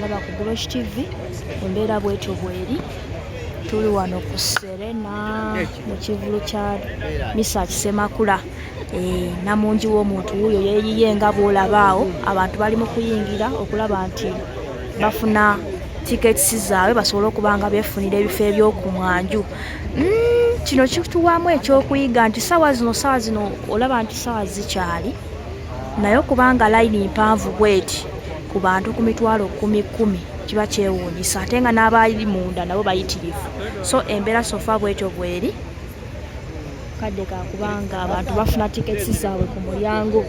tulaba ku Bulosh TV embeera bwetyo bweri tuli wano ku Serena Mukivuulu kya Mesach Semakula Namungi Womuntu yuyo Yeyiye nga bwolabaawo abantu bali mu kuyingira okulaba nti bafuna tickets zaabwe basobole okuba nga beefunira ebifo ebyokumwanju. Kino kituwaamu ekyokuyiga nti sawa zino olaba nti sawa zikyali naye okubanga layini mpanvu bweti ku bantu ku mitwalo 10,000 kiba kyewuunyisa ate nga n'abaali munda nabo bayitirivu. So embeera sofa bwetyo bweri kadde kakubanga abantu bafuna tickets zaabwe ku mulyango.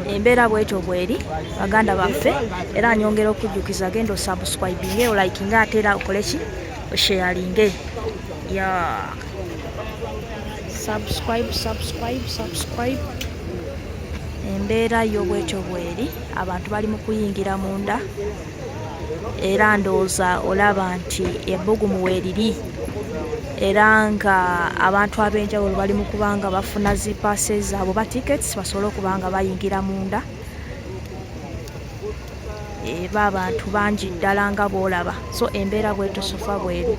Embeera bwetyo bweri baganda baffe era nyongera okujjukiza genda osubscribinge olikinga ate era okoleki osharinge subscribe. Embeera yo bwetyo bweri abantu bali mu kuyingira munda era ndowooza olaba nti ebbugumu weeriri era nga abantu ab'enjawulo bali mu kubanga bafuna zipaase zaabwe ba tickets basobole okubanga bayingira munda. Eba abantu bangi ddala nga bwolaba, so embeera bwetyo sofa bweri.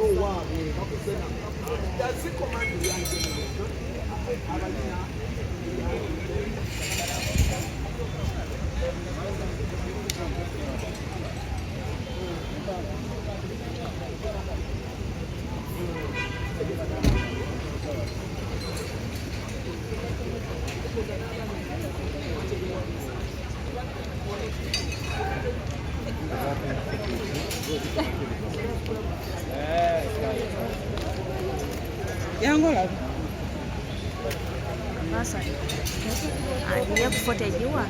Yangola. Masa. Aliye kufote jiwa.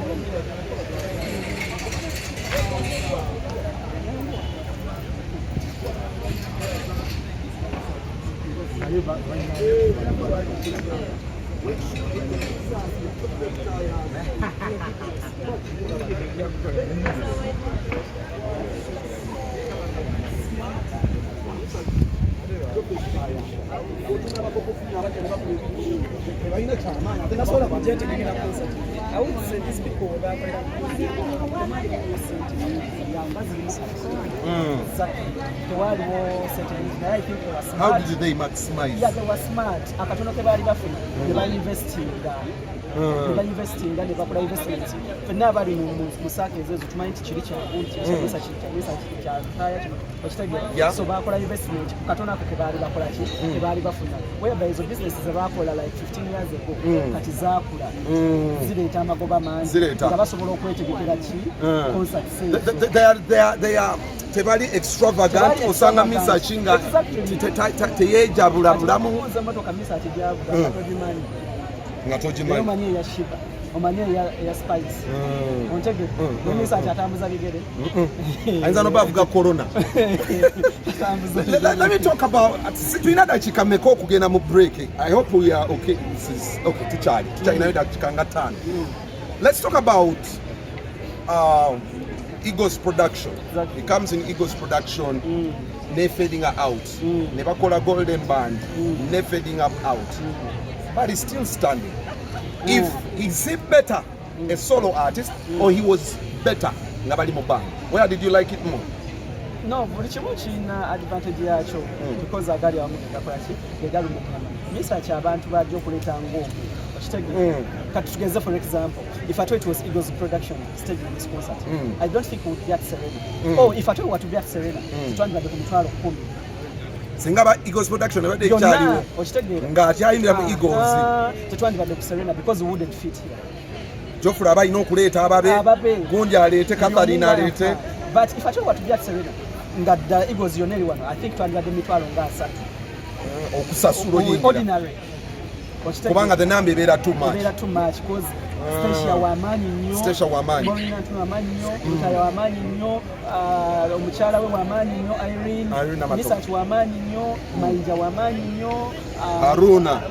I would say these people were back How did they maximize? Yeah, they were smart. They were investing and they were investment. For never in Musaka is to mind Chiricha, so Bakola investment, Katona Kebari Bakolachi, Kebari Bafuna, whereby the business is a Rakola like 15 years ago, Katizakula, Zileta Magobama, Zileta, they are tebali extravagant osanga misachinga teyeja bulabulamu ngatoji mani omanye ya shiba omanye ya spice ontege Mesach atambuza bigere ainza no bavuga corona. Let me talk about twina dakika meko okugenda mu break. I hope we are okay. This is okay to charge nayo dakika nga 5. Let's talk about Eagles production. Exactly. It comes in Eagles production. Ne fading out. Never call a golden band. Ne fading up out. But he's still standing. If he's better a solo artist or he was better ngabali mu band, where did you like it more? No, buli kimu kirina advantage yakyo because agali amugakolaki egali mu Mesach abantu bajja okuleeta ng'omwe okitegeera. Kati tugeze for example, if I thought it was Eagles production staging this concert, I don't think we would be at Serena. Or if I thought we were to be at Serena, twandibadde ku mitwalo 10. Singaba Eagles production abadde ekyaliwo nga akyayingira mu Eagles tetwandibadde ku Serena because we wouldn't fit here. Jofula abalina okuleeta ababe gundi aleete Katharina aleete. But if I thought we were to be at Serena nga the Eagles yonna eri wano, I think twandibadde mitwalo nga 3 okusasula oyingira ordinary kubanga the number ebeera too much because Station wamaanyi nnyo, Station wamaanyi nnyo, Mutaya wamaanyi nnyo, omukyala we wamaanyi nnyo, Irene, Mesach wamaanyi nnyo, Mayinja wamaanyi nnyo, Haruna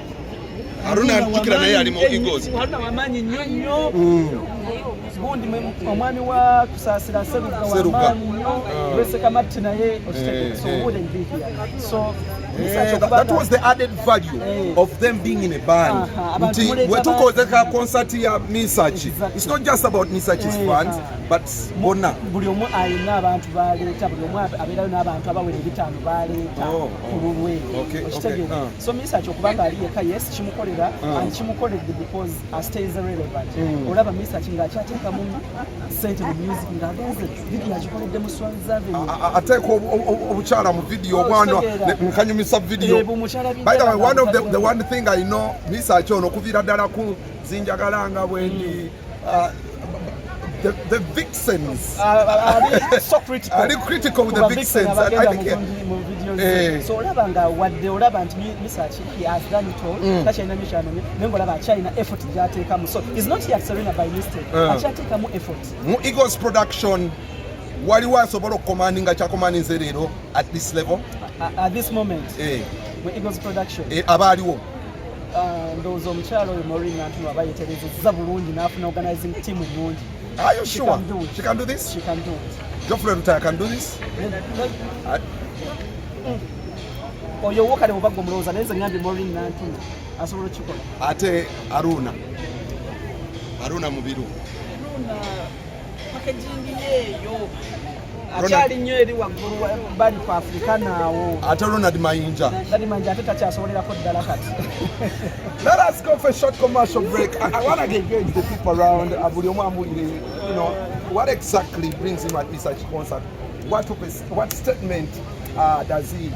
Aruna njukira naye ali mu Eagles. Haruna wamanyi nnyo. Gundi omwami wa kusaasira Seruga wamanyi nnyo. Lweseka Matti naye okitegeka. So wouldn't be here. So that was the added value of them being in a band. We took a concert here, Mesach. It's not just about Mesach's fans, but Bona. Buli omu alina abantu baleeta, buli omu abeerayo n'abantu abawera ebitaano baleeta ku lulwe. Okitegeera. So Mesach okubanga ali yekka yes kimukolera and kimukoledde because stays relevant. Olaba Mesach ng'akyateekamu ssente mu music ng'agenze video agikoledde mu Swanza Avenue. Ateeka obukyala mu video obwana nkanyumisa video. By the way, one thing I know, Mesach ono okuviira ddala ku zinjagalanga bwendi the vixens are so critical. Are critical with the vixens. So olaba nga wadde olaba nti Mesach he has done it all. Takyalina mission naye ng'olaba akyalina effort gy'ateekamu. So he's not here at Serena by mistake. Akyateekamu effort. Mu Eagles production waliwo asobola okukomandinga kyakomandinze leero at this level? At this moment. Mu Eagles production. Abaaliwo. Ndowooza omukyalo oyo Maureen Nantuno aba yeeterezezza bulungi n'afuna organizing team ennungi. Are you sure? She can do this? She can do it. Geoffrey Rutaya can do this? Oyo wokale mubaggo mulowooza naye nze ngambye Maureen Nantuno asobola okukikola. Ate Aruna Mubiru. Packaging yeeyo. Akyali nnyo eri waggulu bali ku Afrika naawo. Ate Ronald Mayinja. Ronald Mayinja ate takyasobolerako ddala kati. Let us go for a short commercial break. I want to engage the people around buli omu amulire, what exactly brings him at Mesach concert? What statement does he,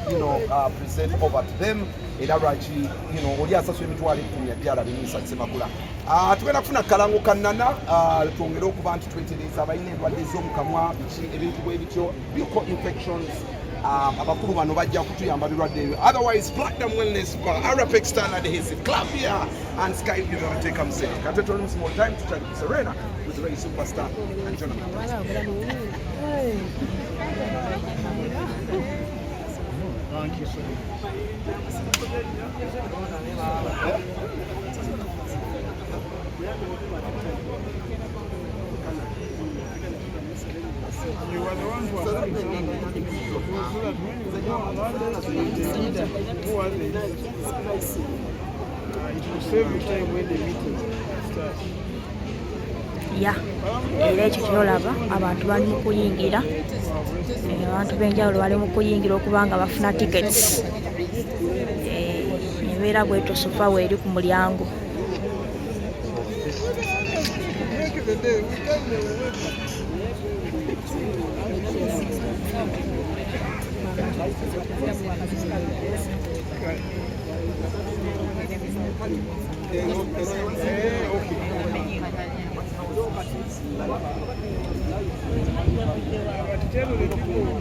present over to them? Era lwaki, oli asasula emitwalo 10 gy'alaba Mesach Semakula. Tugenda kufuna kalango kannana twongere okuba nti twetereza abalina endwadde z'omukamwa ebintu bwe bityo buccal infections. Abakulu bano bajja kutuyamba birwadde ebyo. Otherwise, Platinum Wellness Bar, Arapex Standard Adhesive Club here and Skype you know take them say. Can tell him small time to try to Serena with the very superstar and Jonathan. Thank you so You were the ones who were having it will save you time when the meeting starts. Ya era ekyo kyolaba abantu bali mu kuyingira, abantu b'enjawulo bali mu kuyingira okuba nga bafuna tickets. Embeera bwetyo sofa weeri ku mulyango. Tell the people,